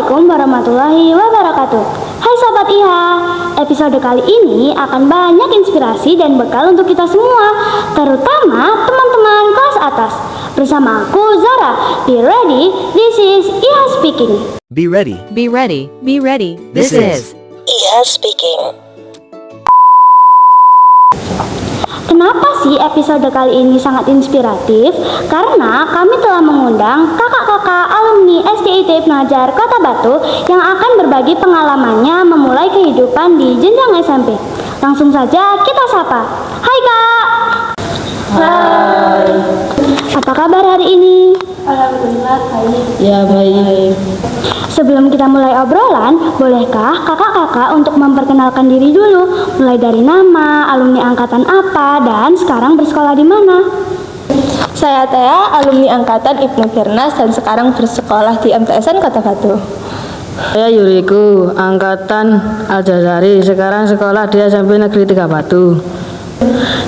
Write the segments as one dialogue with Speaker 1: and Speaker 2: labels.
Speaker 1: Assalamualaikum warahmatullahi wabarakatuh. Hai Sobat IHA, episode kali ini akan banyak inspirasi dan bekal untuk kita semua, terutama teman-teman kelas atas. Bersama aku Zara. Be ready, this is IHA Speaking.
Speaker 2: Be ready.
Speaker 3: Be ready. Be ready.
Speaker 2: This is
Speaker 4: IHA Speaking.
Speaker 1: Kenapa sih episode kali ini sangat inspiratif? Karena kami telah mengundang kakak-kakak alumni SDIT Pengajar Kota Batu yang akan berbagi pengalamannya memulai kehidupan di jenjang SMP. Langsung saja kita sapa. Hai Kak.
Speaker 5: Hai.
Speaker 1: Apa kabar hari ini?
Speaker 5: Alhamdulillah baik. Ya baik.
Speaker 1: Sebelum kita mulai obrolan, bolehkah kakak-kakak untuk memperkenalkan diri dulu? Mulai dari nama, alumni angkatan apa, dan sekarang bersekolah di mana?
Speaker 5: Saya Tea, alumni angkatan Ibnu Firnas dan sekarang bersekolah di MTSN Kota Batu.
Speaker 6: Saya Yuriku, angkatan Al-Jazari, sekarang sekolah di SMP Negeri 3 Batu.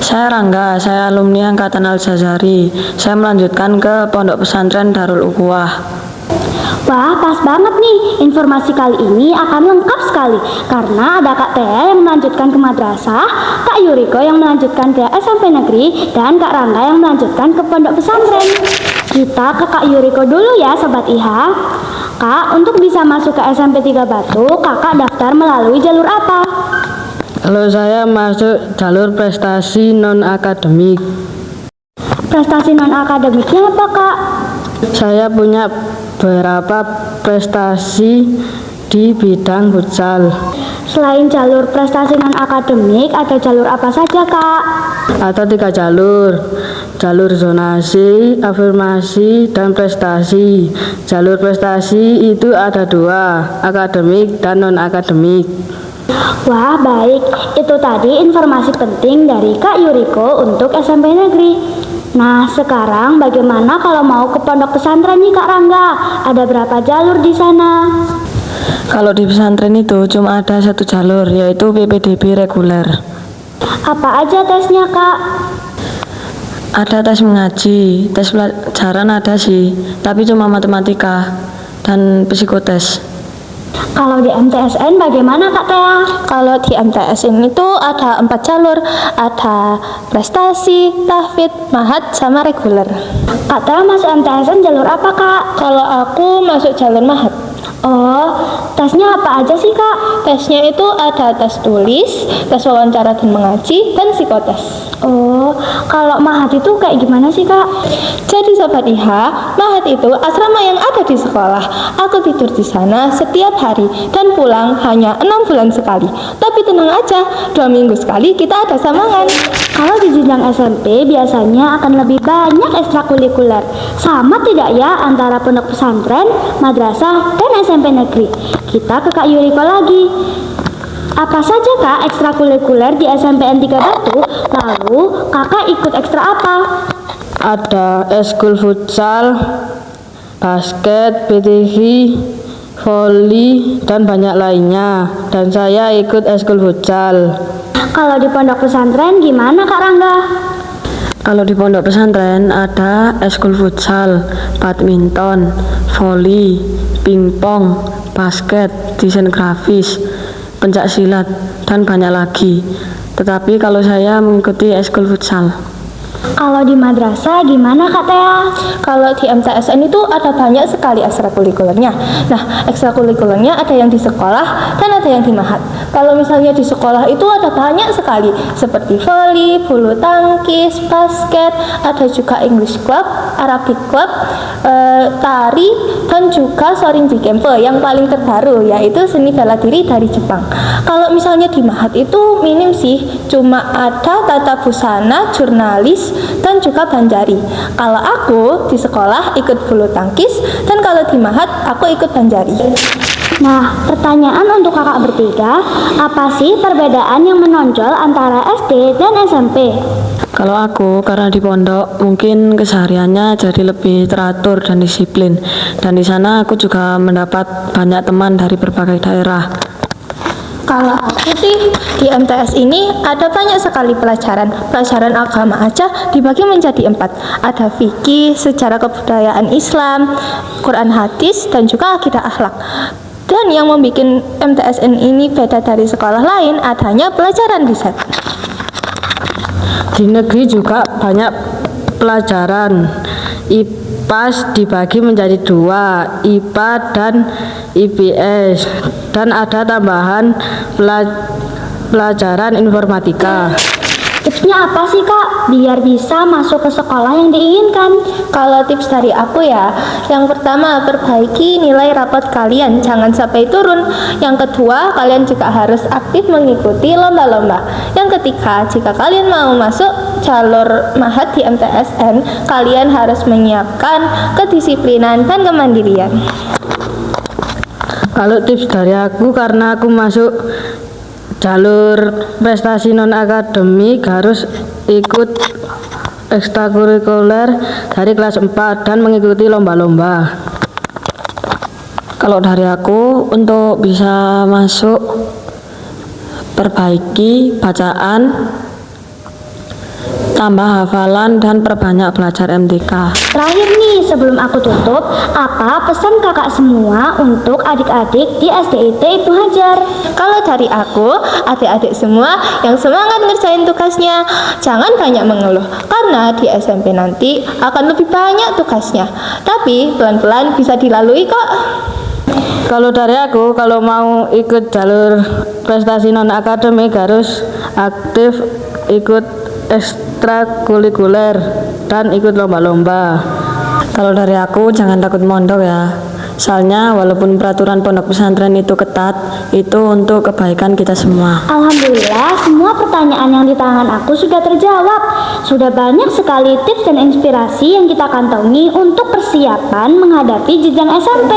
Speaker 6: Saya Rangga, saya alumni angkatan Al-Jazari. Saya melanjutkan ke Pondok Pesantren Darul Ukhuwah.
Speaker 1: Wah, pas banget nih. Informasi kali ini akan lengkap sekali karena ada Kak Tea yang melanjutkan ke madrasah, Kak Yuriko yang melanjutkan ke SMP negeri, dan Kak Rangga yang melanjutkan ke pondok pesantren. Kita ke Kak Yuriko dulu ya Sobat IHA. Kak, untuk bisa masuk ke SMP 3 Batu, kakak daftar melalui jalur apa?
Speaker 6: Kalau saya masuk jalur prestasi non-akademik.
Speaker 1: Prestasi non-akademiknya apa Kak?
Speaker 6: Saya punya beberapa prestasi di bidang futsal.
Speaker 1: Selain jalur prestasi non-akademik, ada jalur apa saja Kak?
Speaker 6: Ada 3 jalur. Jalur zonasi, afirmasi, dan prestasi. Jalur prestasi itu ada 2, akademik dan non-akademik.
Speaker 1: Wah, baik. Itu tadi informasi penting dari Kak Yuriko untuk SMP negeri. Nah, sekarang bagaimana kalau mau ke pondok pesantren nih Kak Rangga? Ada berapa jalur di sana?
Speaker 6: Kalau di pesantren itu cuma ada 1 jalur, yaitu PPDB reguler.
Speaker 1: Apa aja tesnya Kak?
Speaker 6: Ada tes mengaji, tes pelajaran ada sih, tapi cuma matematika dan psikotes.
Speaker 1: Kalau di MTSN bagaimana Kak Tea?
Speaker 5: Kalau di MTSN itu ada 4 jalur, ada prestasi, tahfidz, mahat, sama reguler.
Speaker 1: Kak Tea masuk MTSN jalur apa Kak?
Speaker 5: Kalau aku masuk jalur mahat.
Speaker 1: Oh, tesnya apa aja sih Kak?
Speaker 5: Tesnya itu ada tes tulis, tes wawancara dan mengaji, dan psikotes.
Speaker 1: Oh, kalau mahat itu kayak gimana sih Kak?
Speaker 5: Jadi Sobat IHA, mahat itu asrama yang ada di sekolah. Aku tidur di sana setiap hari dan pulang hanya 6 bulan sekali. Tapi tenang aja, 2 minggu sekali kita ada samangan.
Speaker 1: Kalau di jenjang SMP biasanya akan lebih banyak ekstrakurikuler. Sama tidak ya antara pondok pesantren, madrasah, dan SMP negeri? Kita ke Kak Yuriko lagi. Apa saja Kak ekstrakurikuler di SMPN 3 Batu? Lalu kakak ikut ekstra apa?
Speaker 6: Ada eskul futsal, basket, PTV, voli, dan banyak lainnya. Dan saya ikut eskul futsal.
Speaker 1: Kalau di pondok pesantren gimana Kak Rangga?
Speaker 6: Kalau di pondok pesantren ada eskul futsal, badminton, voli, pingpong, basket, desain grafis, pencak silat, dan banyak lagi. Tetapi kalau saya mengikuti eskul futsal.
Speaker 1: Kalau di madrasah gimana Kak Tea?
Speaker 5: Kalau di MTSN itu ada banyak sekali ekstrakurikulernya. Nah, ekstrakurikulernya ada yang di sekolah dan ada yang di mahat. Kalau misalnya di sekolah itu ada banyak sekali, seperti voli, bulu tangkis, basket, ada juga English Club, Arabic Club, tari, dan juga Sorinji Camp yang paling terbaru yaitu seni bela diri dari Jepang. Kalau misalnya di mahat itu minim sih, cuma ada tata busana, jurnalis, dan juga banjari. Kalau aku di sekolah ikut bulu tangkis, dan kalau di mahat aku ikut banjari.
Speaker 1: Nah, pertanyaan untuk kakak bertiga, apa sih perbedaan yang menonjol antara SD dan SMP?
Speaker 6: Kalau aku, karena di pondok, mungkin kesehariannya jadi lebih teratur dan disiplin. Dan di sana aku juga mendapat banyak teman dari berbagai daerah.
Speaker 5: Kalau aku sih di MTS ini ada banyak sekali pelajaran agama aja dibagi menjadi 4. Ada fikih, sejarah kebudayaan Islam, Quran hadis, dan juga akidah akhlak. Dan yang membuat MTSN ini beda dari sekolah lain adanya pelajaran riset.
Speaker 6: Di negeri juga banyak pelajaran. IPAS dibagi menjadi dua, IPA dan IPS, dan ada tambahan pelajaran informatika.
Speaker 1: Tipsnya apa sih Kak, biar bisa masuk ke sekolah yang diinginkan?
Speaker 5: Kalau tips dari aku ya, yang pertama perbaiki nilai rapot kalian, jangan sampai turun. Yang kedua, kalian juga harus aktif mengikuti lomba-lomba. Yang ketiga, jika kalian mau masuk jalur mahat di MTSN, kalian harus menyiapkan kedisiplinan dan kemandirian.
Speaker 6: Kalau tips dari aku, karena aku masuk jalur prestasi non akademik, harus ikut ekstrakurikuler dari kelas 4 dan mengikuti lomba-lomba. Kalau dari aku, untuk bisa masuk, perbaiki bacaan, tambah hafalan, dan perbanyak belajar MTK.
Speaker 1: Terakhir nih, sebelum aku tutup, apa pesan kakak semua untuk adik-adik di SDIT Ibnu Hajar?
Speaker 5: Kalau dari aku, adik-adik semua yang semangat ngerjain tugasnya, jangan banyak mengeluh, karena di SMP nanti akan lebih banyak tugasnya. Tapi pelan-pelan bisa dilalui kok.
Speaker 6: Kalau dari aku, kalau mau ikut jalur prestasi non akademik harus aktif ikut ekstrakurikuler dan ikut lomba-lomba. Kalau dari aku, jangan takut mondok ya. Soalnya walaupun peraturan pondok pesantren itu ketat, itu untuk kebaikan kita semua.
Speaker 1: Alhamdulillah, semua pertanyaan yang di tangan aku sudah terjawab. Sudah banyak sekali tips dan inspirasi yang kita kantongi untuk persiapan menghadapi jenjang SMP.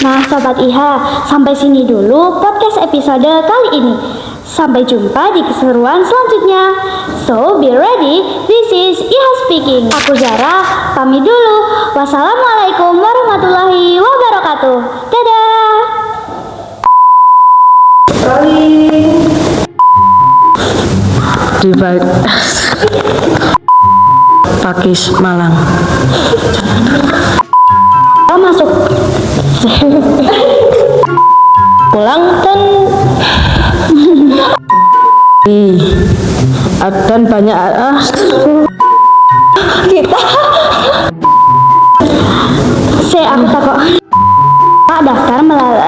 Speaker 1: Nah, Sobat IHA, sampai sini dulu podcast episode kali ini. Sampai jumpa di keseruan selanjutnya. So, be ready. This is IHA speaking. Aku Zara, pamit dulu. Wassalamualaikum warahmatullahi wabarakatuh. Dadah.
Speaker 6: Di Pakis Malang.
Speaker 1: Oh, masuk.
Speaker 5: Pulang dan
Speaker 6: Dan banyak
Speaker 5: kita
Speaker 1: Aku takut. Pak daftar melalui